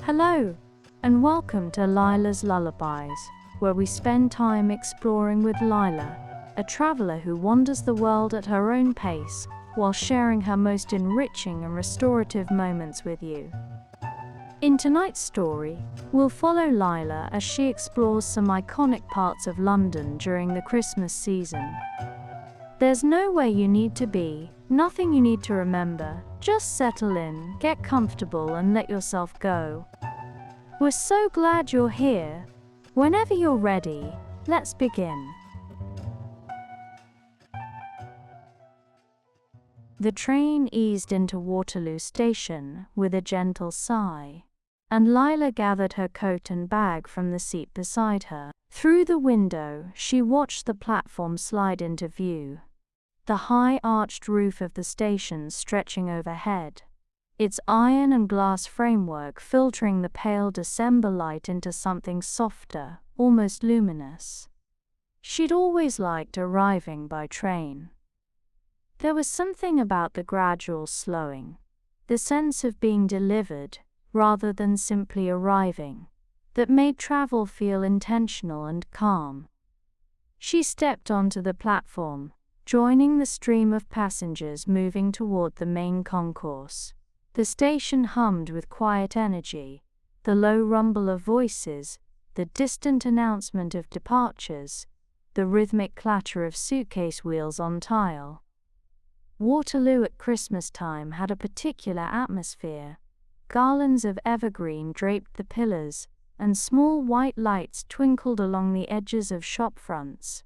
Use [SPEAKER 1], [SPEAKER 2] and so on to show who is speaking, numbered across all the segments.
[SPEAKER 1] Hello, and welcome to Lyla's Lullabies, where we spend time exploring with Lyla, a traveler who wanders the world at her own pace while sharing her most enriching and restorative moments with you. In tonight's story, we'll follow Lyla as she explores some iconic parts of London during the Christmas season. There's nowhere you need to be, nothing you need to remember, just settle in, get comfortable and let yourself go. We're so glad you're here. Whenever you're ready, let's begin. The train eased into Waterloo Station with a gentle sigh, and Lyla gathered her coat and bag from the seat beside her. Through the window, she watched the platform slide into view, the high arched roof of the station stretching overhead, its iron and glass framework filtering the pale December light into something softer, almost luminous. She'd always liked arriving by train. There was something about the gradual slowing, the sense of being delivered rather than simply arriving, that made travel feel intentional and calm. She stepped onto the platform, joining the stream of passengers moving toward the main concourse. The station hummed with quiet energy, the low rumble of voices, the distant announcement of departures, the rhythmic clatter of suitcase wheels on tile. Waterloo at Christmas time had a particular atmosphere. Garlands of evergreen draped the pillars, and small white lights twinkled along the edges of shop fronts.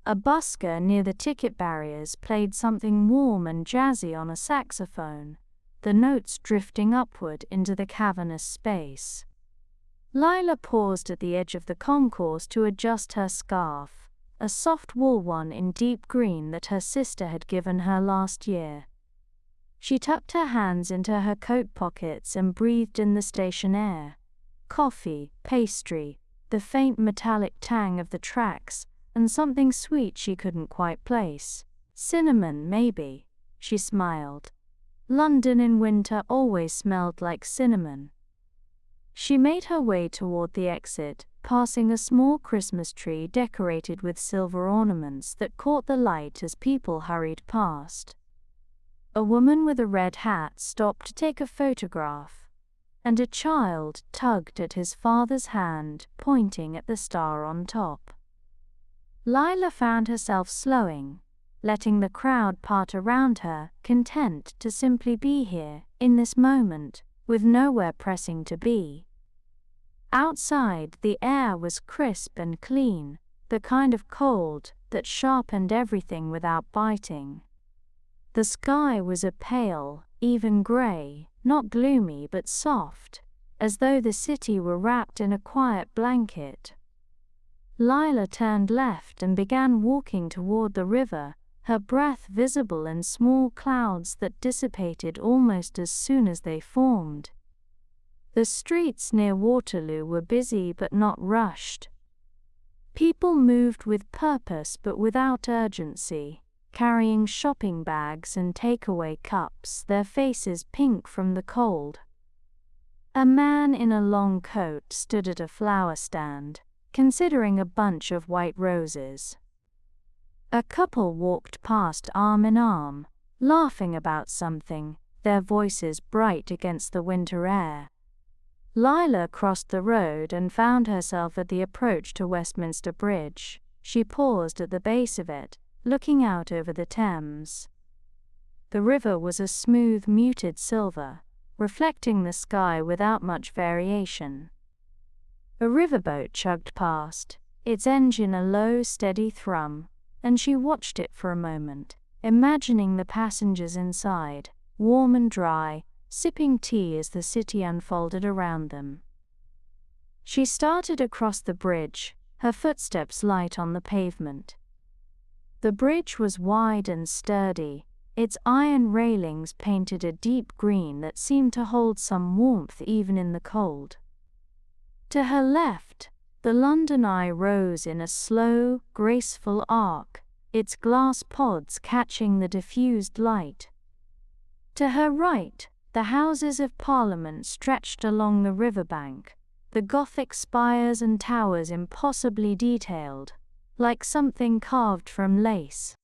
[SPEAKER 1] A busker near the ticket barriers played something warm and jazzy on a saxophone, the notes drifting upward into the cavernous space. Lyla paused at the edge of the concourse to adjust her scarf, a soft wool one in deep green that her sister had given her last year. She tucked her hands into her coat pockets and breathed in the station air. Coffee, pastry, the faint metallic tang of the tracks, and something sweet she couldn't quite place. Cinnamon, maybe, she smiled. London in winter always smelled like cinnamon. She made her way toward the exit, passing a small Christmas tree decorated with silver ornaments that caught the light as people hurried past. A woman with a red hat stopped to take a photograph, and a child tugged at his father's hand, pointing at the star on top. Lyla found herself slowing, letting the crowd part around her, content to simply be here, in this moment, with nowhere pressing to be. Outside, the air was crisp and clean, the kind of cold that sharpened everything without biting. The sky was a pale, even gray, not gloomy but soft, as though the city were wrapped in a quiet blanket. Lyla turned left and began walking toward the river, her breath visible in small clouds that dissipated almost as soon as they formed. The streets near Waterloo were busy but not rushed. People moved with purpose but without urgency, carrying shopping bags and takeaway cups, their faces pink from the cold. A man in a long coat stood at a flower stand, considering a bunch of white roses. A couple walked past arm in arm, laughing about something, their voices bright against the winter air. Lyla crossed the road and found herself at the approach to Westminster Bridge. She paused at the base of it, looking out over the Thames. The river was a smooth, muted silver, reflecting the sky without much variation. A riverboat chugged past, its engine a low, steady thrum, and she watched it for a moment, imagining the passengers inside, warm and dry, sipping tea as the city unfolded around them. She started across the bridge, her footsteps light on the pavement. The bridge was wide and sturdy, its iron railings painted a deep green that seemed to hold some warmth even in the cold. To her left, the London Eye rose in a slow, graceful arc, its glass pods catching the diffused light. To her right, The Houses of Parliament stretched along the riverbank, the Gothic spires and towers impossibly detailed, like something carved from lace.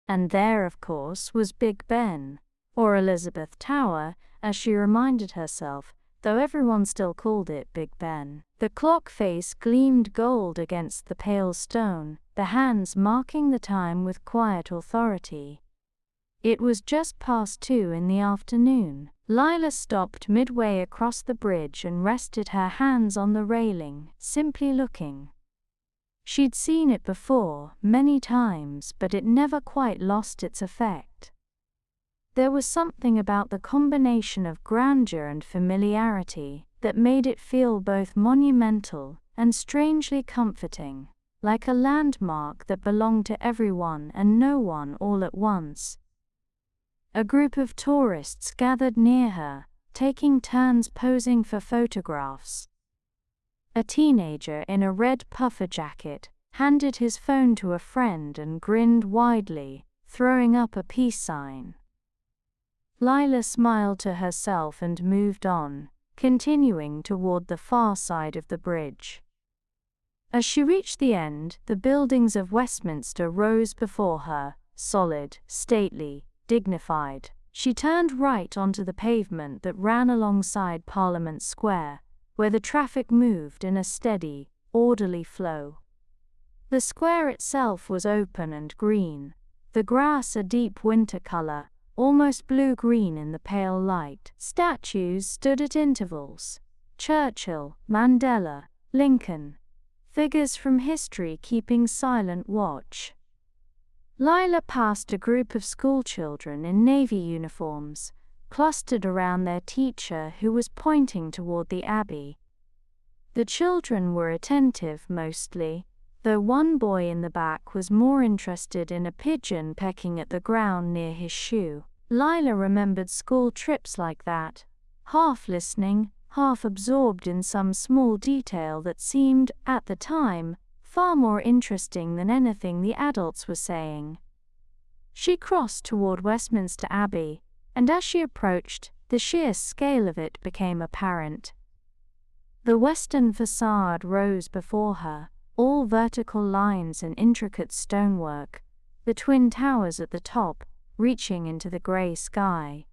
[SPEAKER 1] And there, of course, was Big Ben, or Elizabeth Tower, as she reminded herself, though everyone still called it Big Ben. The clock face gleamed gold against the pale stone, the hands marking the time with quiet authority. It was just past 2 in the afternoon. Lyla stopped midway across the bridge and rested her hands on the railing, simply looking. She'd seen it before, many times, but it never quite lost its effect. There was something about the combination of grandeur and familiarity that made it feel both monumental and strangely comforting, like a landmark that belonged to everyone and no one all at once. A group of tourists gathered near her, taking turns posing for photographs. A teenager in a red puffer jacket handed his phone to a friend and grinned widely, throwing up a peace sign. Lyla smiled to herself and moved on, continuing toward the far side of the bridge. As she reached the end, the buildings of Westminster rose before her, solid, stately, dignified. She turned right onto the pavement that ran alongside Parliament Square, where the traffic moved in a steady, orderly flow. The square itself was open and green, the grass a deep winter color, almost blue-green in the pale light. Statues stood at intervals. Churchill, Mandela, Lincoln. Figures from history keeping silent watch. Lyla passed a group of schoolchildren in navy uniforms, clustered around their teacher who was pointing toward the Abbey. The children were attentive mostly, though one boy in the back was more interested in a pigeon pecking at the ground near his shoe. Lyla remembered school trips like that, half listening, half absorbed in some small detail that seemed, at the time, far more interesting than anything the adults were saying. She crossed toward Westminster Abbey, and as she approached, the sheer scale of it became apparent. The western facade rose before her, all vertical lines and intricate stonework, the twin towers at the top, reaching into the grey sky.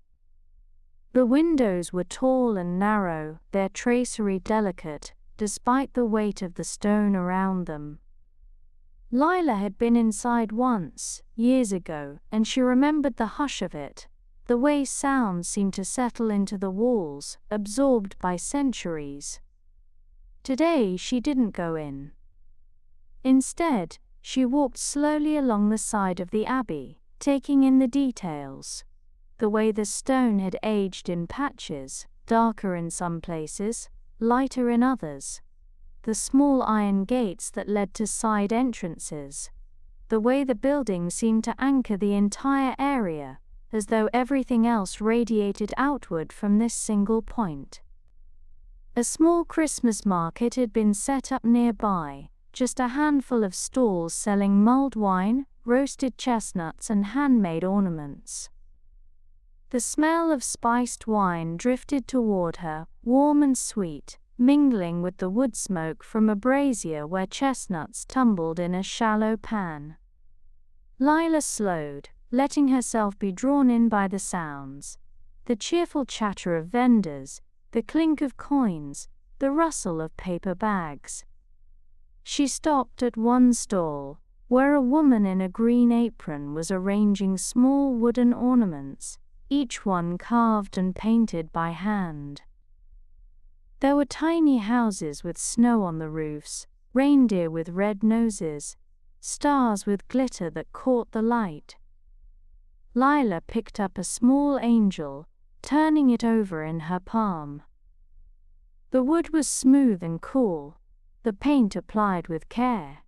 [SPEAKER 1] The windows were tall and narrow, their tracery delicate, despite the weight of the stone around them. Lyla had been inside once, years ago, and she remembered the hush of it, the way sound seemed to settle into the walls, absorbed by centuries. Today she didn't go in. Instead, she walked slowly along the side of the Abbey, taking in the details. The way the stone had aged in patches, darker in some places, lighter in others. The small iron gates that led to side entrances. The way the building seemed to anchor the entire area, as though everything else radiated outward from this single point. A small Christmas market had been set up nearby, just a handful of stalls selling mulled wine, roasted chestnuts and handmade ornaments. The smell of spiced wine drifted toward her, warm and sweet, mingling with the wood smoke from a brazier where chestnuts tumbled in a shallow pan. Lyla slowed, letting herself be drawn in by the sounds. The cheerful chatter of vendors, the clink of coins, the rustle of paper bags. She stopped at one stall, where a woman in a green apron was arranging small wooden ornaments, each one carved and painted by hand. There were tiny houses with snow on the roofs, reindeer with red noses, stars with glitter that caught the light. Lyla picked up a small angel, turning it over in her palm. The wood was smooth and cool, the paint applied with care.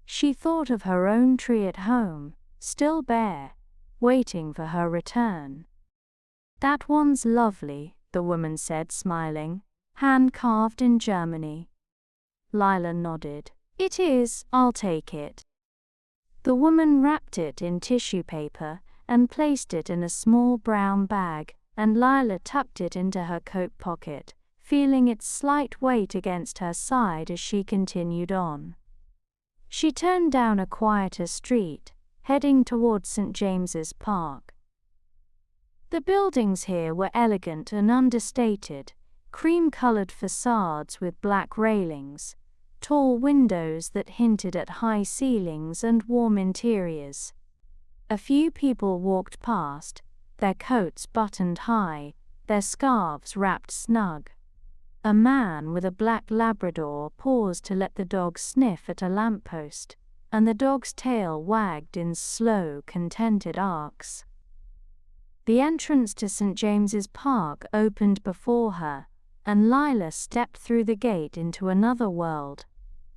[SPEAKER 1] She thought of her own tree at home, still bare, waiting for her return. "That one's lovely," the woman said, smiling. "Hand-carved in Germany." Lyla nodded. "It is, I'll take it." The woman wrapped it in tissue paper and placed it in a small brown bag, and Lyla tucked it into her coat pocket, feeling its slight weight against her side as she continued on. She turned down a quieter street, heading towards St. James's Park. The buildings here were elegant and understated, cream-colored facades with black railings, tall windows that hinted at high ceilings and warm interiors. A few people walked past, their coats buttoned high, their scarves wrapped snug. A man with a black Labrador paused to let the dog sniff at a lamppost, and the dog's tail wagged in slow, contented arcs. The entrance to St. James's Park opened before her, and Lyla stepped through the gate into another world.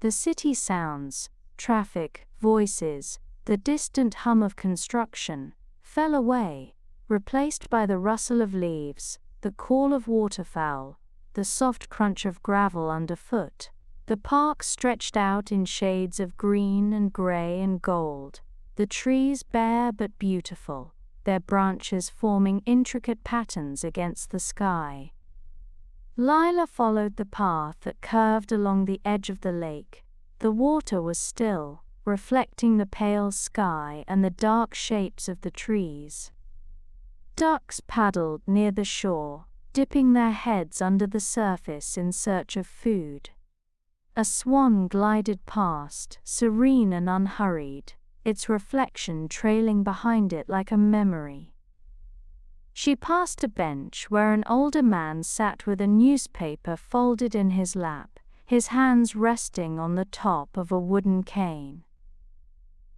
[SPEAKER 1] The city sounds, traffic, voices, the distant hum of construction, fell away, replaced by the rustle of leaves, the call of waterfowl, the soft crunch of gravel underfoot. The park stretched out in shades of green and gray and gold, the trees bare but beautiful, their branches forming intricate patterns against the sky. Lyla followed the path that curved along the edge of the lake. The water was still, reflecting the pale sky and the dark shapes of the trees. Ducks paddled near the shore, dipping their heads under the surface in search of food. A swan glided past, serene and unhurried, its reflection trailing behind it like a memory. She passed a bench where an older man sat with a newspaper folded in his lap, his hands resting on the top of a wooden cane.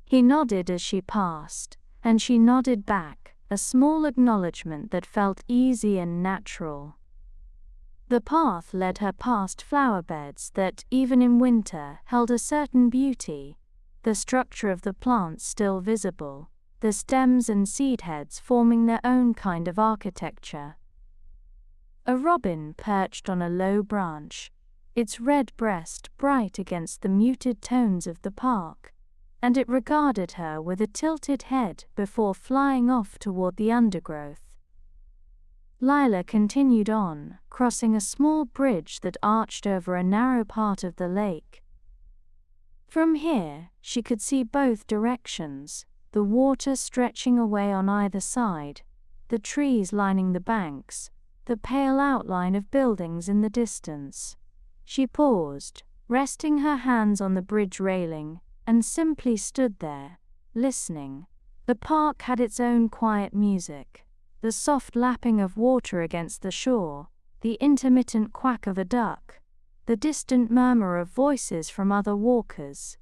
[SPEAKER 1] He nodded as she passed, and she nodded back, a small acknowledgement that felt easy and natural. The path led her past flower beds that, even in winter, held a certain beauty, the structure of the plants still visible, the stems and seed heads forming their own kind of architecture. A robin perched on a low branch, its red breast bright against the muted tones of the park, and it regarded her with a tilted head before flying off toward the undergrowth. Lyla continued on, crossing a small bridge that arched over a narrow part of the lake. From here, she could see both directions, the water stretching away on either side, the trees lining the banks, the pale outline of buildings in the distance. She paused, resting her hands on the bridge railing, and simply stood there, listening. The park had its own quiet music, the soft lapping of water against the shore, the intermittent quack of a duck, the distant murmur of voices from other walkers.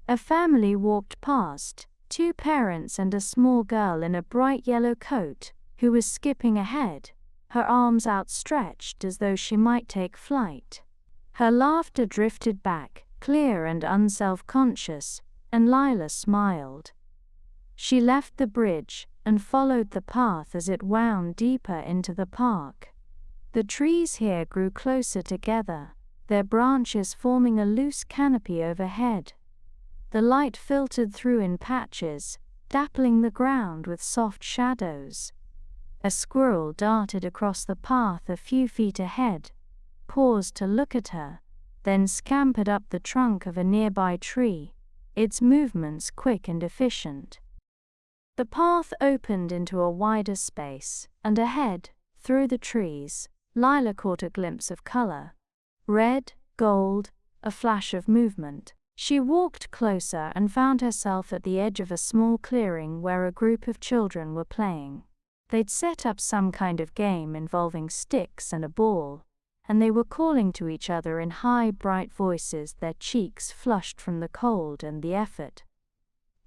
[SPEAKER 1] A family walked past, 2 parents and a small girl in a bright yellow coat, who was skipping ahead, her arms outstretched as though she might take flight. Her laughter drifted back, clear and unself-conscious, and Lyla smiled. She left the bridge and followed the path as it wound deeper into the park. The trees here grew closer together, their branches forming a loose canopy overhead. The light filtered through in patches, dappling the ground with soft shadows. A squirrel darted across the path a few feet ahead, paused to look at her, then scampered up the trunk of a nearby tree, its movements quick and efficient. The path opened into a wider space, and ahead, through the trees, Lyla caught a glimpse of color. Red, gold, a flash of movement. She walked closer and found herself at the edge of a small clearing where a group of children were playing. They'd set up some kind of game involving sticks and a ball, and they were calling to each other in high, bright voices, their cheeks flushed from the cold and the effort.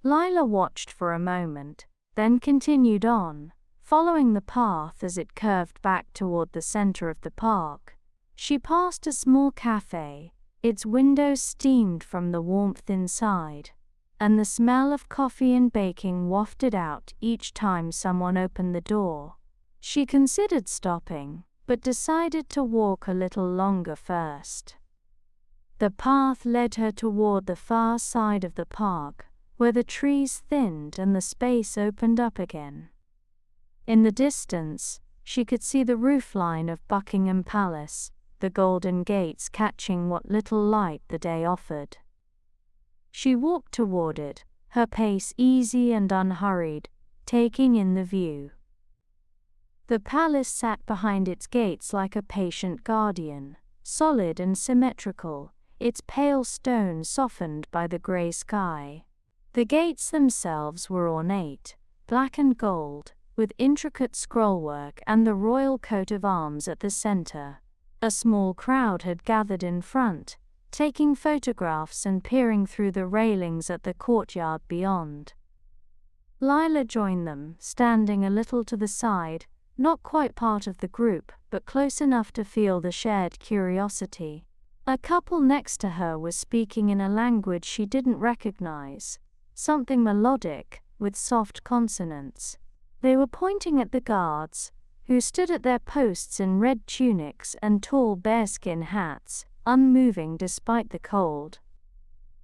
[SPEAKER 1] Lyla watched for a moment, then continued on, following the path as it curved back toward the center of the park. She passed a small café, its windows steamed from the warmth inside, and the smell of coffee and baking wafted out each time someone opened the door. She considered stopping, but decided to walk a little longer first. The path led her toward the far side of the park, where the trees thinned and the space opened up again. In the distance, she could see the roofline of Buckingham Palace, the golden gates catching what little light the day offered. She walked toward it, her pace easy and unhurried, taking in the view. The palace sat behind its gates like a patient guardian, solid and symmetrical, its pale stone softened by the grey sky. The gates themselves were ornate, black and gold, with intricate scrollwork and the royal coat of arms at the center. A small crowd had gathered in front, taking photographs and peering through the railings at the courtyard beyond. Lyla joined them, standing a little to the side, not quite part of the group, but close enough to feel the shared curiosity. A couple next to her was speaking in a language she didn't recognize, something melodic, with soft consonants. They were pointing at the guards, who stood at their posts in red tunics and tall bearskin hats, unmoving despite the cold.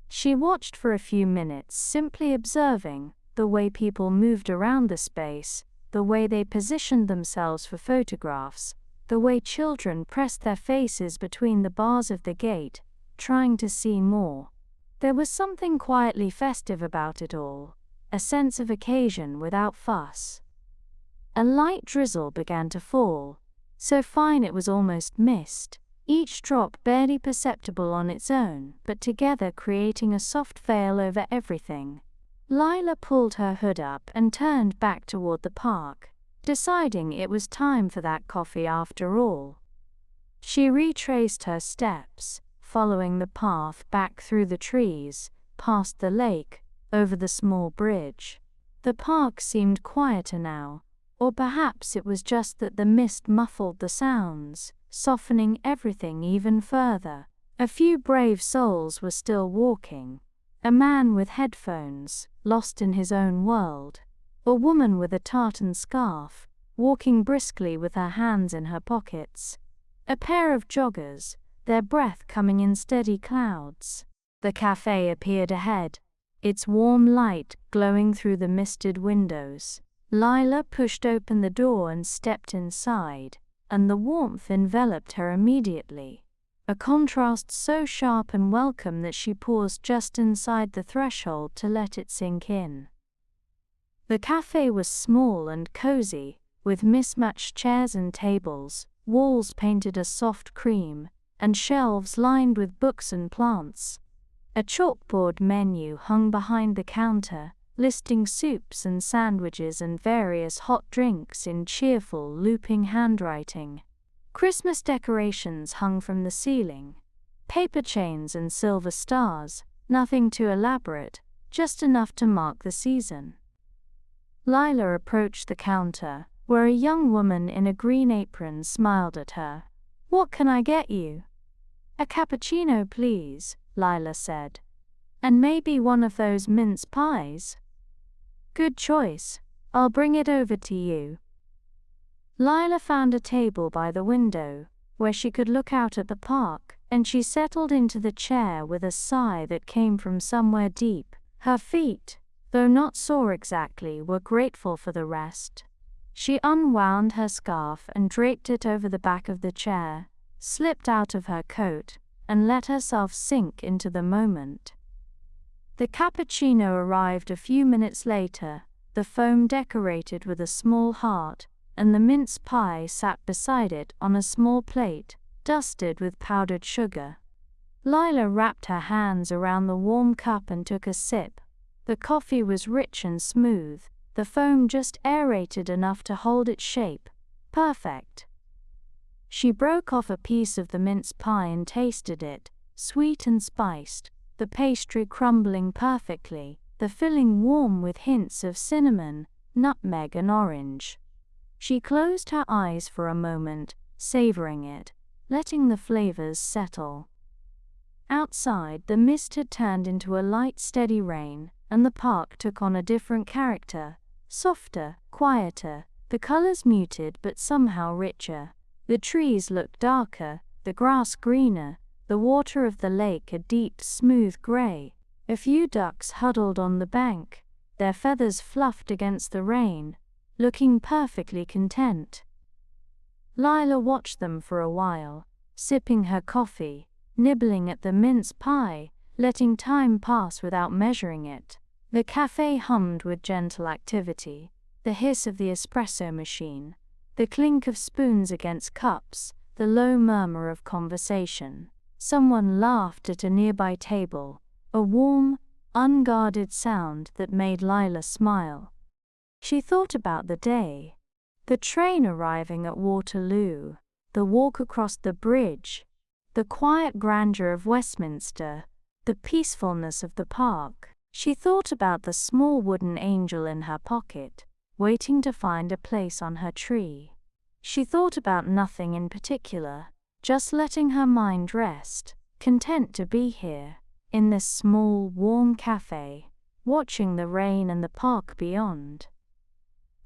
[SPEAKER 1] She watched for a few minutes, simply observing the way people moved around the space, the way they positioned themselves for photographs, the way children pressed their faces between the bars of the gate, trying to see more. There was something quietly festive about it all, a sense of occasion without fuss. A light drizzle began to fall, so fine it was almost mist, each drop barely perceptible on its own, but together creating a soft veil over everything. Lyla pulled her hood up and turned back toward the park, deciding it was time for that coffee after all. She retraced her steps, following the path back through the trees, past the lake, over the small bridge. The park seemed quieter now, or perhaps it was just that the mist muffled the sounds, softening everything even further. A few brave souls were still walking. A man with headphones, lost in his own world. A woman with a tartan scarf, walking briskly with her hands in her pockets. A pair of joggers, their breath coming in steady clouds. The café appeared ahead, its warm light glowing through the misted windows. Lyla pushed open the door and stepped inside, and the warmth enveloped her immediately. A contrast so sharp and welcome that she paused just inside the threshold to let it sink in. The café was small and cozy, with mismatched chairs and tables, walls painted a soft cream, and shelves lined with books and plants. A chalkboard menu hung behind the counter, listing soups and sandwiches and various hot drinks in cheerful, looping handwriting. Christmas decorations hung from the ceiling. Paper chains and silver stars, nothing too elaborate, just enough to mark the season. Lyla approached the counter, where a young woman in a green apron smiled at her. "What can I get you?" "A cappuccino, please," Lyla said. "And maybe one of those mince pies." "Good choice. I'll bring it over to you." Lyla found a table by the window, where she could look out at the park, and she settled into the chair with a sigh that came from somewhere deep. Her feet, though not sore exactly, were grateful for the rest. She unwound her scarf and draped it over the back of the chair, slipped out of her coat, and let herself sink into the moment. The cappuccino arrived a few minutes later, the foam decorated with a small heart, and the mince pie sat beside it on a small plate, dusted with powdered sugar. Lyla wrapped her hands around the warm cup and took a sip. The coffee was rich and smooth, the foam just aerated enough to hold its shape. Perfect. She broke off a piece of the mince pie and tasted it, sweet and spiced, the pastry crumbling perfectly, the filling warm with hints of cinnamon, nutmeg and orange. She closed her eyes for a moment, savoring it, letting the flavors settle. Outside, the mist had turned into a light, steady rain, and the park took on a different character, softer, quieter, the colors muted but somehow richer. The trees looked darker, the grass greener, the water of the lake a deep, smooth gray. A few ducks huddled on the bank, their feathers fluffed against the rain, looking perfectly content. Lyla watched them for a while, sipping her coffee, nibbling at the mince pie, letting time pass without measuring it. The cafe hummed with gentle activity, the hiss of the espresso machine, the clink of spoons against cups, the low murmur of conversation. Someone laughed at a nearby table, a warm, unguarded sound that made Lyla smile. She thought about the day. The train arriving at Waterloo, the walk across the bridge, the quiet grandeur of Westminster, the peacefulness of the park. She thought about the small wooden angel in her pocket, waiting to find a place on her tree. She thought about nothing in particular, just letting her mind rest, content to be here, in this small, warm cafe, watching the rain and the park beyond.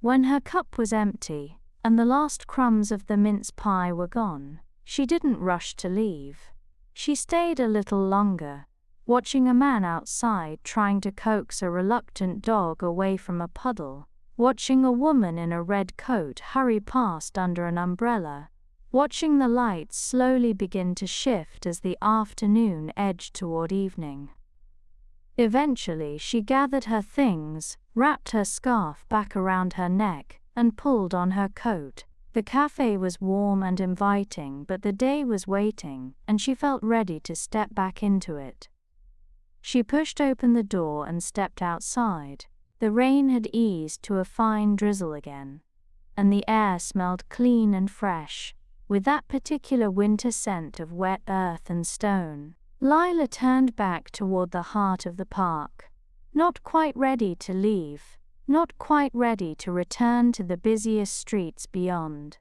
[SPEAKER 1] When her cup was empty, and the last crumbs of the mince pie were gone, she didn't rush to leave. She stayed a little longer, watching a man outside trying to coax a reluctant dog away from a puddle, watching a woman in a red coat hurry past under an umbrella, watching the lights slowly begin to shift as the afternoon edged toward evening. Eventually she gathered her things, wrapped her scarf back around her neck, and pulled on her coat. The cafe was warm and inviting, but the day was waiting, and she felt ready to step back into it. She pushed open the door and stepped outside. The rain had eased to a fine drizzle again, and the air smelled clean and fresh, with that particular winter scent of wet earth and stone. Lyla turned back toward the heart of the park, not quite ready to leave, not quite ready to return to the busiest streets beyond.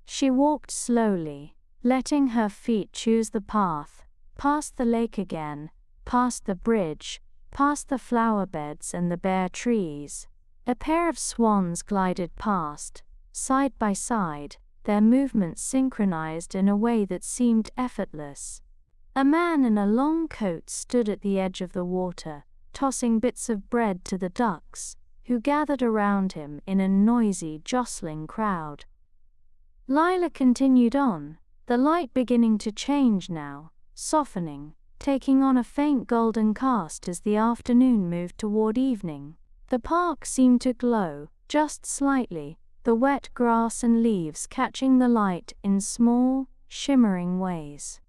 [SPEAKER 1] She walked slowly, letting her feet choose the path, past the lake again, past the bridge, past the flower beds and the bare trees. A pair of swans glided past, side by side, their movements synchronized in a way that seemed effortless. A man in a long coat stood at the edge of the water, tossing bits of bread to the ducks, who gathered around him in a noisy, jostling crowd. Lyla continued on, the light beginning to change now, softening, taking on a faint golden cast as the afternoon moved toward evening. The park seemed to glow, just slightly, the wet grass and leaves catching the light in small, shimmering ways.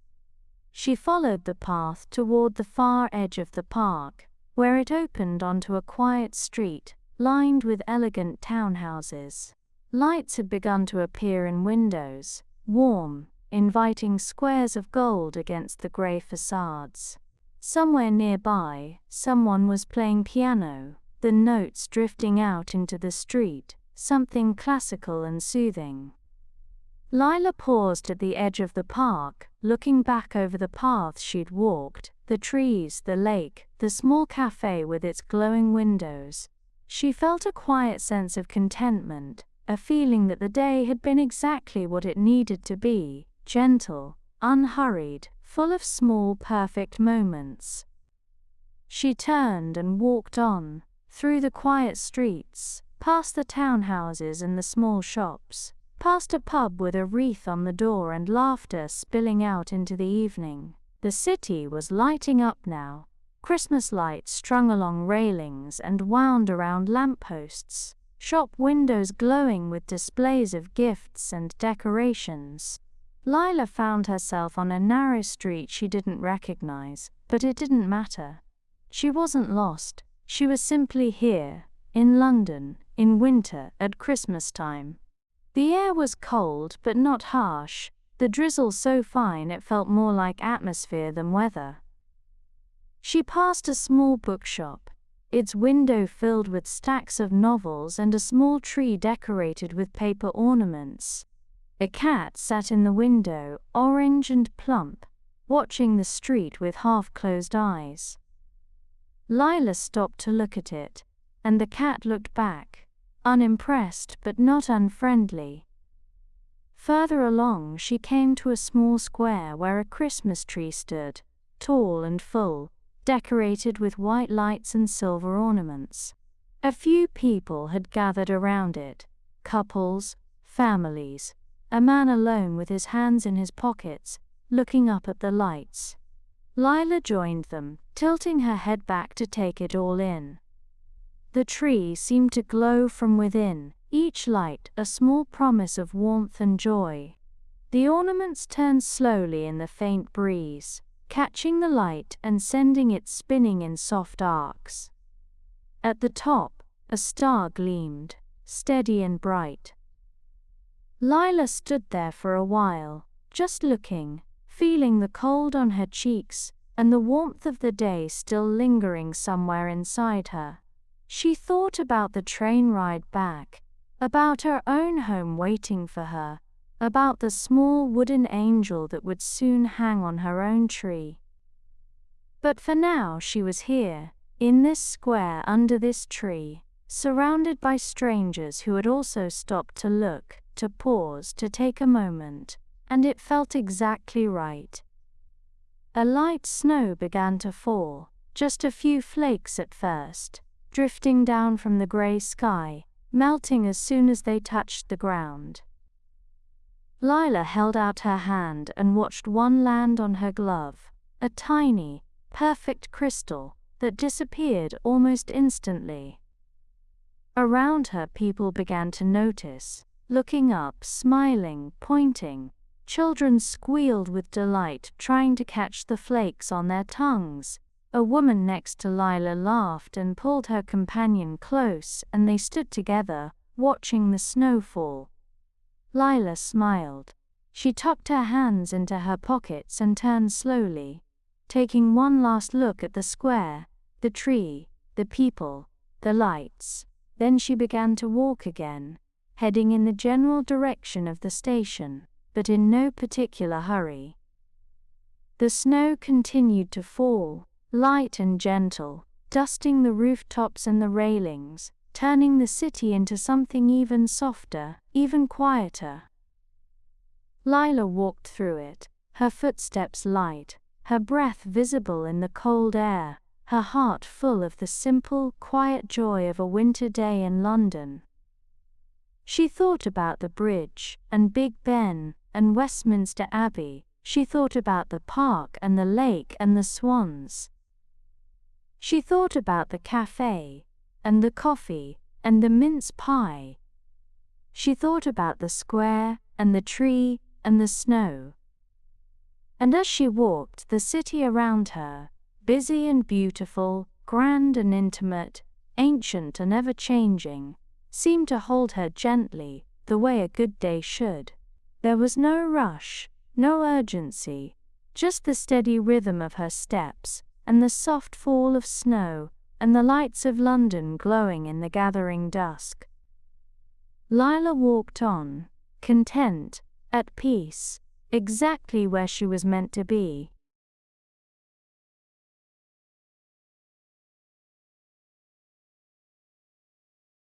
[SPEAKER 1] She followed the path toward the far edge of the park, where it opened onto a quiet street, lined with elegant townhouses. Lights had begun to appear in windows, warm, inviting squares of gold against the grey facades. Somewhere nearby, someone was playing piano, the notes drifting out into the street, something classical and soothing. Lyla paused at the edge of the park, looking back over the path she'd walked, the trees, the lake, the small cafe with its glowing windows. She felt a quiet sense of contentment, a feeling that the day had been exactly what it needed to be, gentle, unhurried, full of small, perfect moments. She turned and walked on, through the quiet streets, past the townhouses and the small shops, past a pub with a wreath on the door and laughter spilling out into the evening. The city was lighting up now, Christmas lights strung along railings and wound around lampposts, shop windows glowing with displays of gifts and decorations. Lyla found herself on a narrow street she didn't recognize, but it didn't matter. She wasn't lost, she was simply here, in London, in winter, at Christmas time. The air was cold but not harsh, the drizzle so fine it felt more like atmosphere than weather. She passed a small bookshop, its window filled with stacks of novels and a small tree decorated with paper ornaments. A cat sat in the window, orange and plump, watching the street with half-closed eyes. Lyla stopped to look at it, and the cat looked back, unimpressed but not unfriendly. Further along she came to a small square where a Christmas tree stood, tall and full, decorated with white lights and silver ornaments. A few people had gathered around it, couples, families, a man alone with his hands in his pockets, looking up at the lights. Lyla joined them, tilting her head back to take it all in. The tree seemed to glow from within, each light a small promise of warmth and joy. The ornaments turned slowly in the faint breeze, catching the light and sending it spinning in soft arcs. At the top, a star gleamed, steady and bright. Lyla stood there for a while, just looking, feeling the cold on her cheeks and the warmth of the day still lingering somewhere inside her. She thought about the train ride back, about her own home waiting for her, about the small wooden angel that would soon hang on her own tree. But for now she was here, in this square under this tree, surrounded by strangers who had also stopped to look, to pause, to take a moment, and it felt exactly right. A light snow began to fall, just a few flakes at first, drifting down from the grey sky, melting as soon as they touched the ground. Lyla held out her hand and watched one land on her glove, a tiny, perfect crystal that disappeared almost instantly. Around her people began to notice, looking up, smiling, pointing. Children squealed with delight, trying to catch the flakes on their tongues. A woman next to Lyla laughed and pulled her companion close, and they stood together, watching the snowfall. Lyla smiled. She tucked her hands into her pockets and turned slowly, taking one last look at the square, the tree, the people, the lights. Then she began to walk again, heading in the general direction of the station, but in no particular hurry. The snow continued to fall, light and gentle, dusting the rooftops and the railings, turning the city into something even softer, even quieter. Lyla walked through it, her footsteps light, her breath visible in the cold air, her heart full of the simple, quiet joy of a winter day in London. She thought about the bridge, and Big Ben, and Westminster Abbey. She thought about the park and the lake and the swans. She thought about the café, and the coffee, and the mince pie. She thought about the square, and the tree, and the snow. And as she walked, the city around her, busy and beautiful, grand and intimate, ancient and ever-changing, seemed to hold her gently, the way a good day should. There was no rush, no urgency, just the steady rhythm of her steps, and the soft fall of snow, and the lights of London glowing in the gathering dusk. Lyla walked on, content, at peace, exactly where she was meant to be.